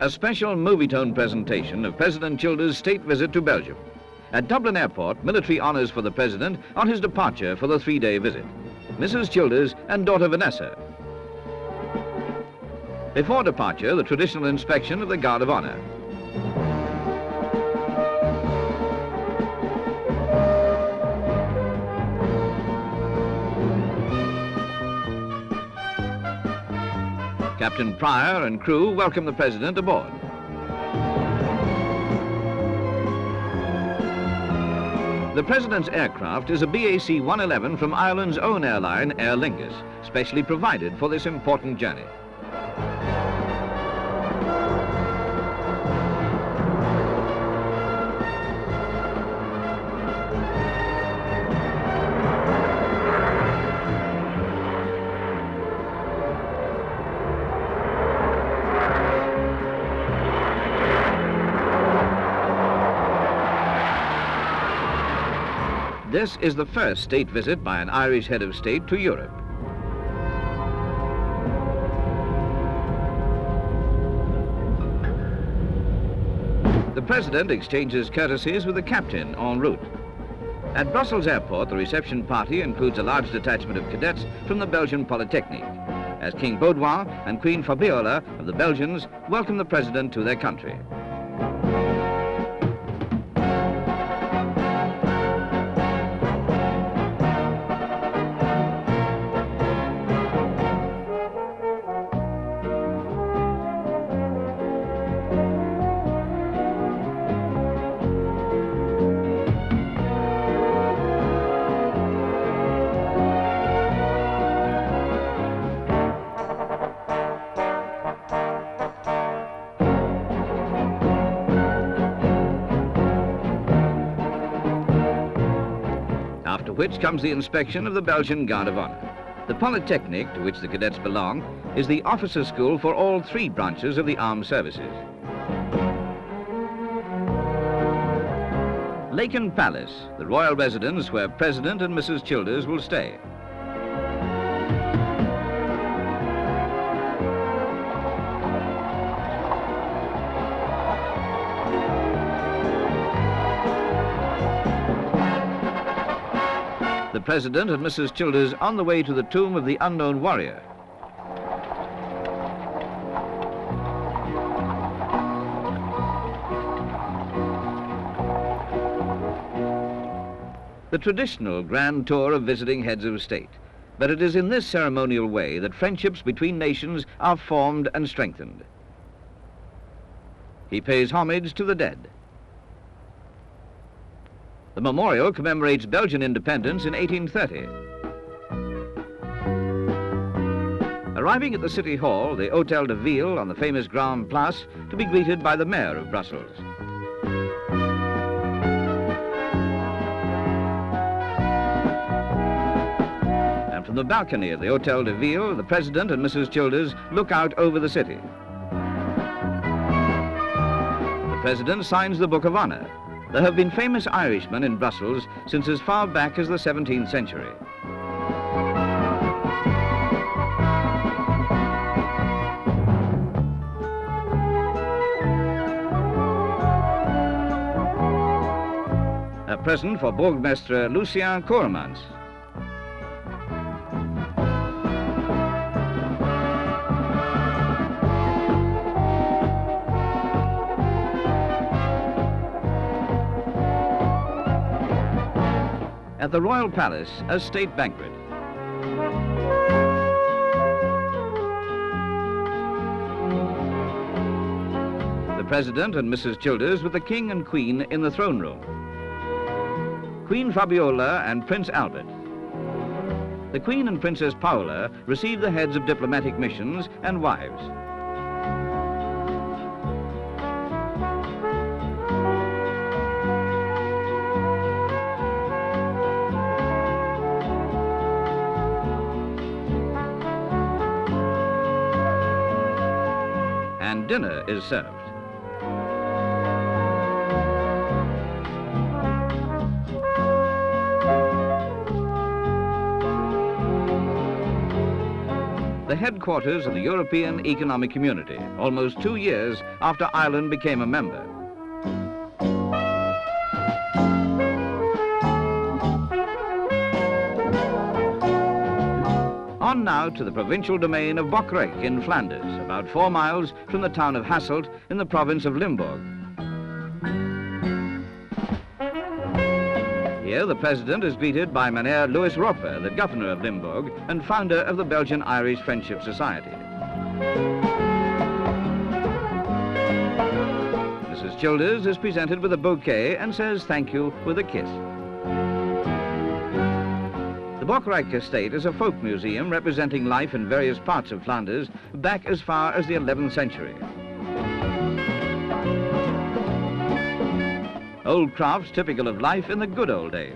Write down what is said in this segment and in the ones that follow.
A special Movietone presentation of President Childers' state visit to Belgium. At Dublin Airport, military honours for the President on his departure for the 3-day visit. Mrs. Childers and daughter Vanessa. Before departure, the traditional inspection of the Guard of Honour. Captain Pryor and crew welcome the President aboard. The President's aircraft is a BAC 111 from Ireland's own airline, Aer Lingus, specially provided for this important journey. This is the first state visit by an Irish head of state to Europe. The President exchanges courtesies with the captain en route. At Brussels Airport, the reception party includes a large detachment of cadets from the Belgian Polytechnic, as King Baudouin and Queen Fabiola of the Belgians welcome the President to their country. After which comes the inspection of the Belgian Guard of Honour. The Polytechnic, to which the cadets belong, is the officer school for all 3 branches of the armed services. Laken Palace, the royal residence where President and Mrs. Childers will stay. The President and Mrs. Childers on the way to the tomb of the unknown warrior. The traditional grand tour of visiting heads of state, but it is in this ceremonial way that friendships between nations are formed and strengthened. He pays homage to the dead. The memorial commemorates Belgian independence in 1830. Arriving at the City Hall, the Hôtel de Ville on the famous Grand Place, to be greeted by the Mayor of Brussels. And from the balcony of the Hôtel de Ville, the President and Mrs. Childers look out over the city. The President signs the Book of Honour. There have been famous Irishmen in Brussels since as far back as the 17th century. A present for Burgmeister Lucien Koormans. At the Royal Palace, a state banquet. The President and Mrs. Childers with the King and Queen in the throne room. Queen Fabiola and Prince Albert. The Queen and Princess Paola receive the heads of diplomatic missions and wives. And dinner is served. the headquarters of the European Economic Community, almost 2 years after Ireland became a member. On now to the provincial domain of Bokrijk in Flanders, about 4 miles from the town of Hasselt in the province of Limburg. Here the president is greeted by Meneer Louis Roper, the governor of Limburg and founder of the Belgian-Irish Friendship Society. Mrs. Childers is presented with a bouquet and says thank you with a kiss. The Bokrijk estate is a folk museum representing life in various parts of Flanders back as far as the 11th century. Old crafts typical of life in the good old days.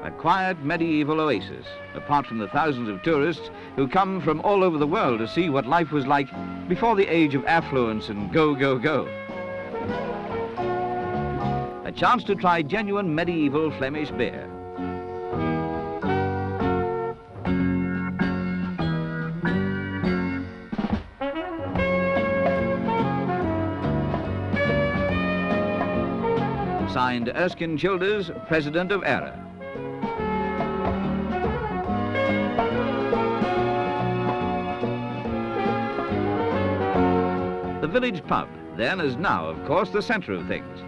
A quiet medieval oasis, apart from the thousands of tourists who come from all over the world to see what life was like before the age of affluence and go, go, go. A chance to try genuine medieval Flemish beer. Signed Erskine Childers, President of ERA. The village pub, then as now, of course, the centre of things.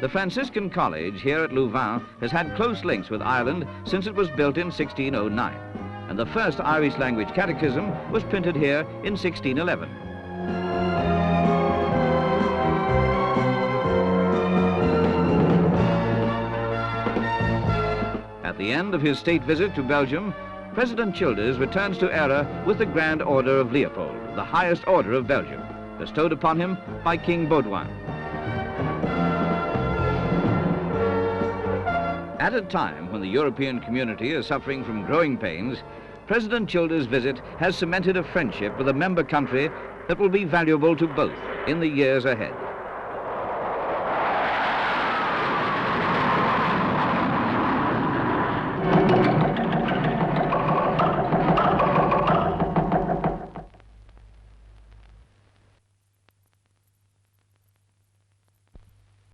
The Franciscan College here at Louvain has had close links with Ireland since it was built in 1609, and the first Irish language catechism was printed here in 1611. At the end of his state visit to Belgium, President Childers returns to ERA with the Grand Order of Leopold, the highest order of Belgium, bestowed upon him by King Baudouin. At a time when the European community is suffering from growing pains, President Childers' visit has cemented a friendship with a member country that will be valuable to both in the years ahead.